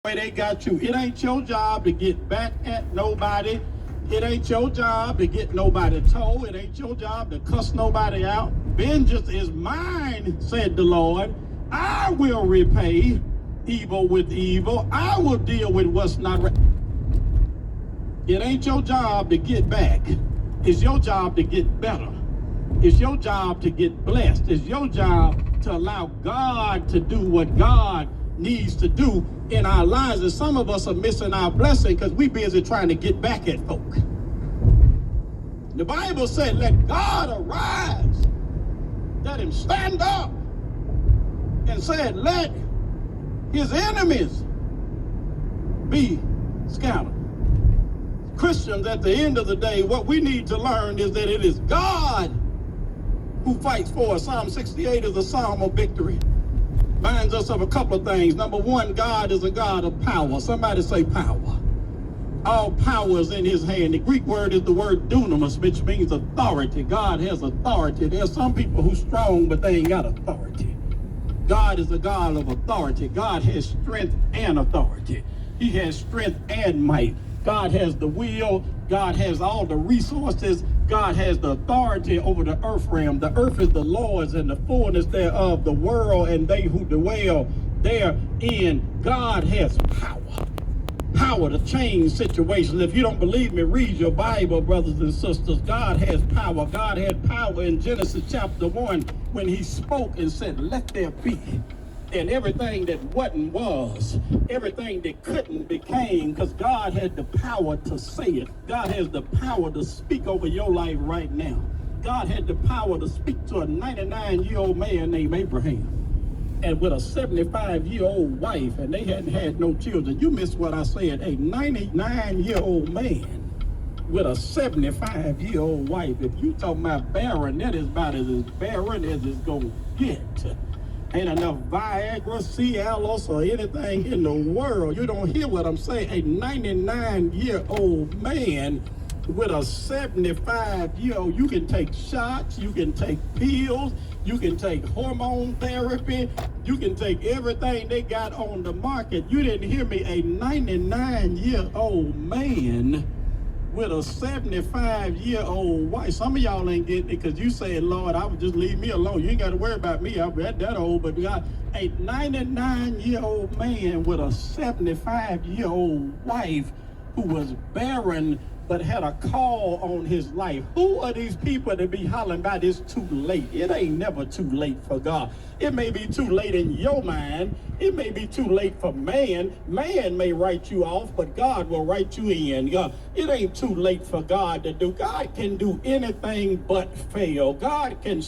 way they got you. It ain't your job to get back at nobody. It ain't your job to get nobody told. It ain't your job to cuss nobody out. Vengeance is mine, said the Lord. I will repay evil with evil. I will deal with what's not right. It ain't your job to get back. It's your job to get better. It's your job to get blessed. It's your job to allow God to do what God needs to do in our lives. And some of us are missing our blessing because we busy trying to get back at folk. The Bible said, let God arise. Let him stand up. And said, let his enemies be scattered. Christians, at the end of the day, what we need to learn is that it is God who fights for us. Psalm 68 is a psalm of victory. Reminds us of a couple of things. Number one, God is a God of power. Somebody say power. All power is in his hand. The Greek word is the word dunamis, which means authority. God has authority. There's some people who's strong, but they ain't got authority. God is a God of authority. God has strength and authority. He has strength and might. God has the will. God has all the resources. God has the authority over the earth realm. The earth is the Lord's and the fullness thereof, the world and they who dwell therein. God has power. Power to change situations. If you don't believe me, read your Bible, brothers and sisters. God has power. God had power in Genesis chapter 1 when he spoke and said, let there be. And everything that wasn't was, everything that couldn't became, because God had the power to say it. God has the power to speak over your life right now. God had the power to speak to a 99-year-old man named Abraham and with a 75-year-old wife, and they hadn't had no children. You missed what I said. A 99-year-old man with a 75-year-old wife. If you talking about barren, that is about as barren as it's going to get. Ain't enough Viagra, Cialis, or anything in the world. You don't hear what I'm saying. A 99-year-old man with a 75-year-old, you can take shots, you can take pills, you can take hormone therapy, you can take everything they got on the market. You didn't hear me. A 99-year-old man with a 75-year-old wife. Some of y'all ain't getting it because you said, Lord, I would just leave me alone. You ain't got to worry about me. I'm that old. But God, a 99-year-old man with a 75-year-old wife who was barren but had a call on his life. Who are these people that be hollering about it's too late? It ain't never too late for God. It may be too late in your mind. It may be too late for man. Man may write you off, but God will write you in. It ain't too late for God to do. God can do anything but fail. God can